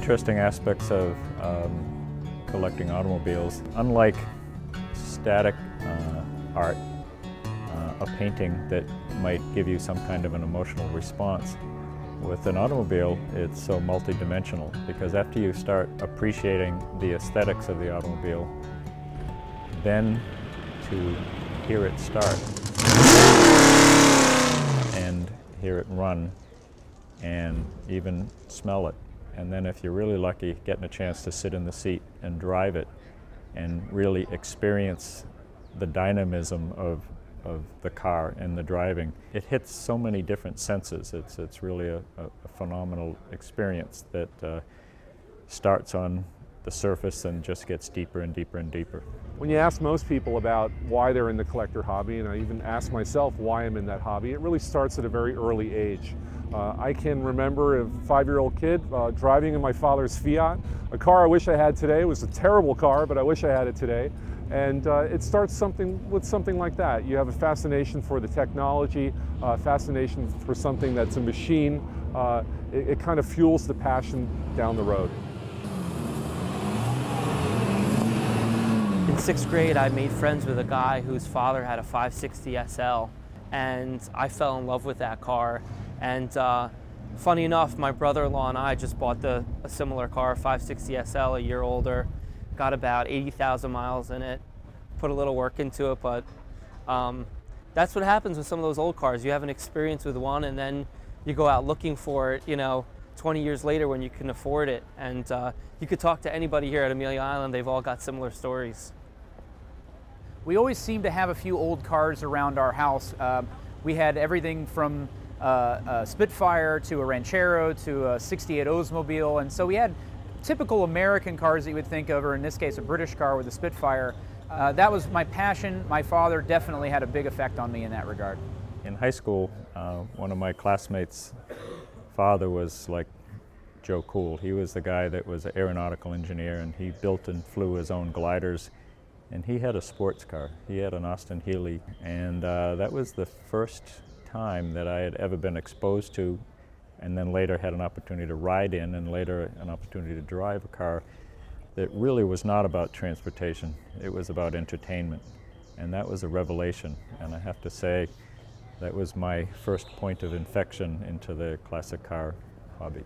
interesting aspects of collecting automobiles. Unlike static art, a painting that might give you some kind of an emotional response, with an automobile it's so multidimensional, because after you start appreciating the aesthetics of the automobile, then to hear it start and hear it run and even smell it, and then if you're really lucky, getting a chance to sit in the seat and drive it and really experience the dynamism of the car and the driving. It hits so many different senses. It's really a phenomenal experience that starts on the surface and just gets deeper and deeper and deeper. When you ask most people about why they're in the collector hobby, and I even ask myself why I'm in that hobby, it really starts at a very early age. I can remember a 5-year-old kid driving in my father's Fiat, a car I wish I had today. It was a terrible car, but I wish I had it today. And it starts with something like that. You have a fascination for the technology, fascination for something that's a machine. It kind of fuels the passion down the road. In 6th grade, I made friends with a guy whose father had a 560 SL, and I fell in love with that car. And funny enough, my brother-in-law and I just bought a similar car, 560 SL, a year older. Got about 80,000 miles in it, put a little work into it, but that's what happens with some of those old cars. You have an experience with one, and then you go out looking for it, 20 years later when you can afford it. And you could talk to anybody here at Amelia Island, they've all got similar stories. We always seem to have a few old cars around our house. We had everything from a Spitfire to a Ranchero to a 68 Oldsmobile, and so we had typical American cars that you would think of, or in this case a British car with a Spitfire. That was my passion. My father definitely had a big effect on me in that regard. In high school, one of my classmates' father was like Joe Cool. He was the guy that was an aeronautical engineer, and he built and flew his own gliders, and he had a sports car. He had an Austin Healey, and that was the first time that I had ever been exposed to, and then later had an opportunity to ride in, and later an opportunity to drive a car that really was not about transportation. It was about entertainment, and that was a revelation. And I have to say, that was my first point of infection into the classic car hobby.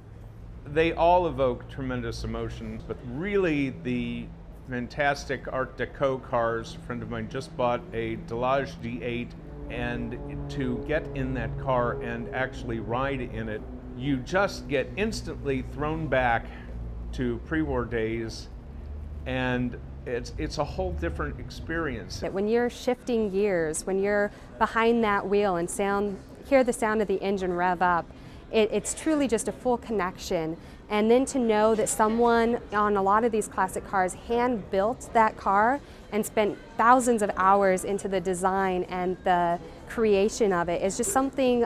They all evoke tremendous emotion, but really the fantastic Art Deco cars. A friend of mine just bought a Delage D8, and to get in that car and actually ride in it, you just get instantly thrown back to pre-war days, and it's a whole different experience. When you're shifting gears, when you're behind that wheel and hear the sound of the engine rev up, it's truly just a full connection. And then to know that someone on a lot of these classic cars hand-built that car and spent thousands of hours into the design and the creation of it is just something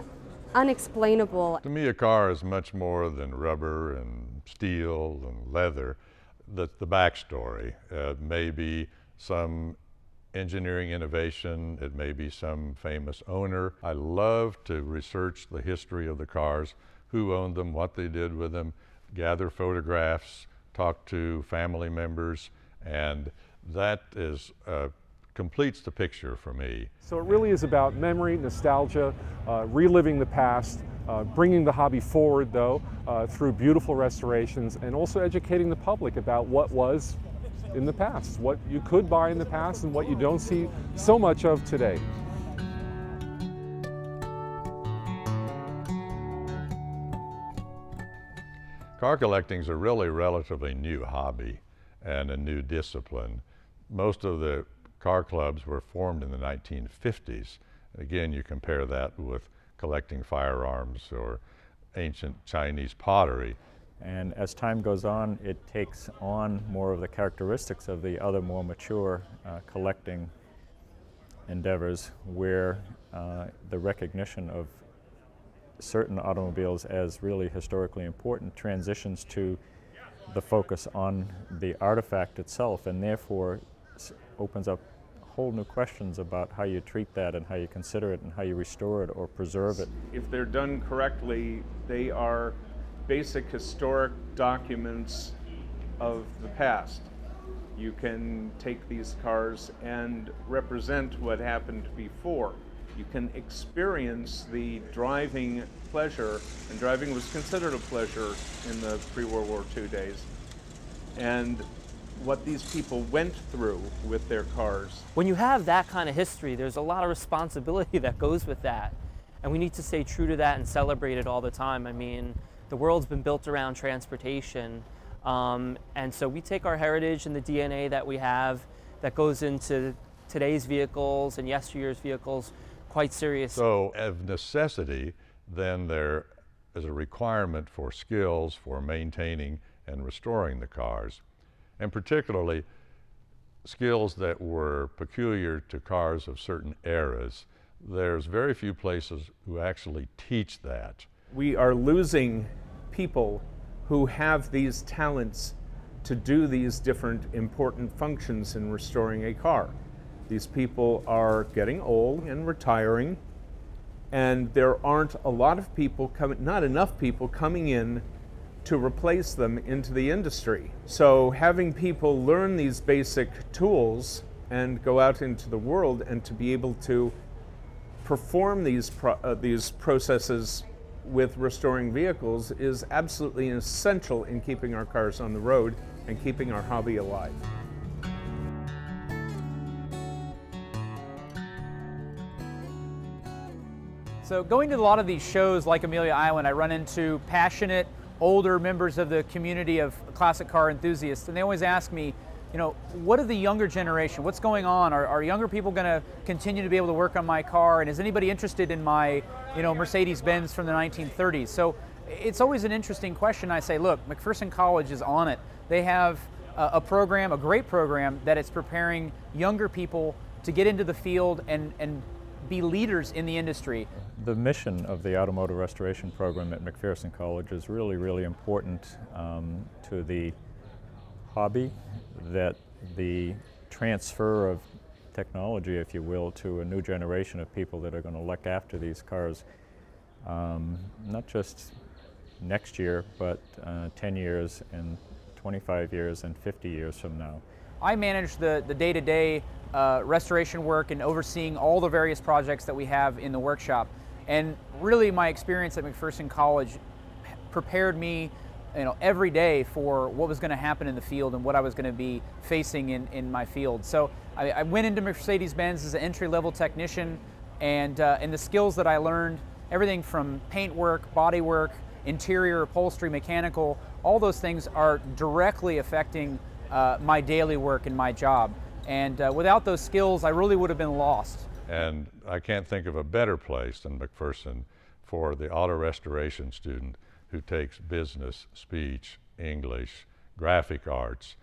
unexplainable. To me, a car is much more than rubber and steel and leather. The backstory. It may be some engineering innovation, it may be some famous owner. I love to research the history of the cars, who owned them, what they did with them, gather photographs, talk to family members, and that completes the picture for me. So it really is about memory, nostalgia, reliving the past, bringing the hobby forward though through beautiful restorations, and also educating the public about what was in the past, what you could buy in the past and what you don't see so much of today. Car collecting is a really relatively new hobby and a new discipline. Most of the car clubs were formed in the 1950s. Again, you compare that with collecting firearms or ancient Chinese pottery. And as time goes on, it takes on more of the characteristics of the other more mature collecting endeavors, where the recognition of certain automobiles as really historically important transitions to the focus on the artifact itself, and therefore opens up whole new questions about how you treat that and how you consider it and how you restore it or preserve it. If they're done correctly, they are basic historic documents of the past. You can take these cars and represent what happened before. You can experience the driving pleasure, and driving was considered a pleasure in the pre-World War II days, and what these people went through with their cars. When you have that kind of history, there's a lot of responsibility that goes with that. And we need to stay true to that and celebrate it all the time. I mean, the world's been built around transportation. And so we take our heritage and the DNA that we have that goes into today's vehicles and yesteryear's vehicles quite serious. So of necessity, then there is a requirement for skills for maintaining and restoring the cars, and particularly skills that were peculiar to cars of certain eras. There's very few places who actually teach that. We are losing people who have these talents to do these different important functions in restoring a car. These people are getting old and retiring, and there aren't a lot of people not enough people coming in to replace them into the industry. So having people learn these basic tools and go out into the world and to be able to perform these processes with restoring vehicles is absolutely essential in keeping our cars on the road and keeping our hobby alive. So going to a lot of these shows like Amelia Island, I run into passionate, older members of the community of classic car enthusiasts, and they always ask me, you know, what are the younger generation? What's going on? Are younger people going to continue to be able to work on my car? And is anybody interested in my, you know, Mercedes-Benz from the 1930s? So it's always an interesting question. I say, look, McPherson College is on it. They have a program, a great program, that is preparing younger people to get into the field and be leaders in the industry. The mission of the Automotive Restoration Program at McPherson College is really, really important to the hobby, that the transfer of technology, if you will, to a new generation of people that are going to look after these cars, not just next year, but 10 years and 25 years and 50 years from now. I manage the day-to-day restoration work and overseeing all the various projects that we have in the workshop. And really my experience at McPherson College prepared me, you know, every day for what was going to happen in the field and what I was going to be facing in my field. So I went into Mercedes-Benz as an entry-level technician, and the skills that I learned, everything from paint work, body work, interior, upholstery, mechanical, all those things are directly affecting my daily work and my job. And without those skills, I really would have been lost. And I can't think of a better place than McPherson for the auto restoration student who takes business, speech, English, graphic arts.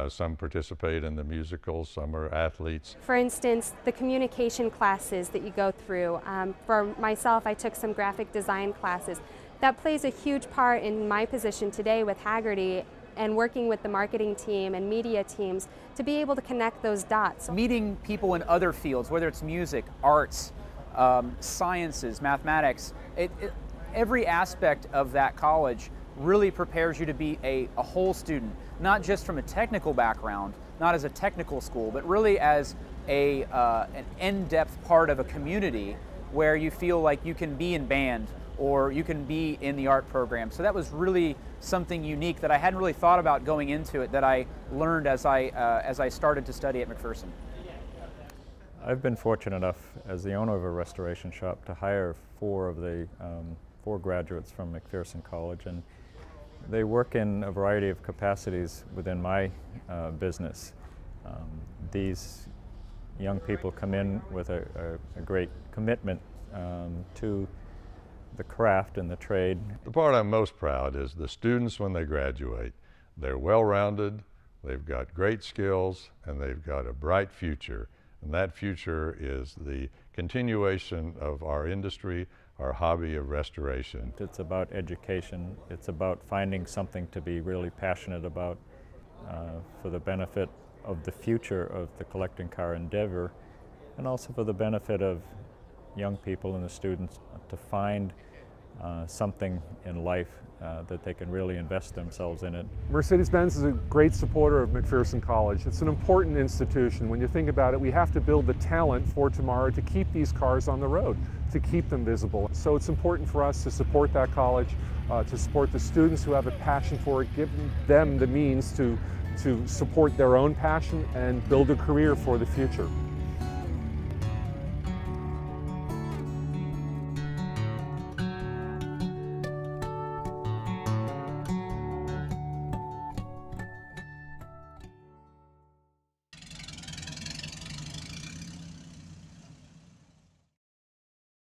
Some participate in the musicals, some are athletes. For instance, the communication classes that you go through. For myself, I took some graphic design classes. That plays a huge part in my position today with Hagerty and working with the marketing team and media teams to be able to connect those dots. Meeting people in other fields, whether it's music, arts, sciences, mathematics, every aspect of that college really prepares you to be a whole student, not just from a technical background, not as a technical school, but really as an in-depth part of a community where you feel like you can be in band or you can be in the art program. So that was really something unique that I hadn't really thought about going into it, that I learned as I started to study at McPherson. I've been fortunate enough as the owner of a restoration shop to hire four graduates from McPherson College, and they work in a variety of capacities within my business. These young people come in with a great commitment to the craft and the trade. The part I'm most proud is the students when they graduate. They're well-rounded, they've got great skills, and they've got a bright future. And that future is the continuation of our industry, our hobby of restoration. It's about education. It's about finding something to be really passionate about for the benefit of the future of the collecting car endeavor, and also for the benefit of young people and the students to find something in life that they can really invest themselves in it. Mercedes-Benz is a great supporter of McPherson College. It's an important institution. When you think about it, we have to build the talent for tomorrow to keep these cars on the road, to keep them visible. So it's important for us to support that college, to support the students who have a passion for it, give them the means to support their own passion and build a career for the future.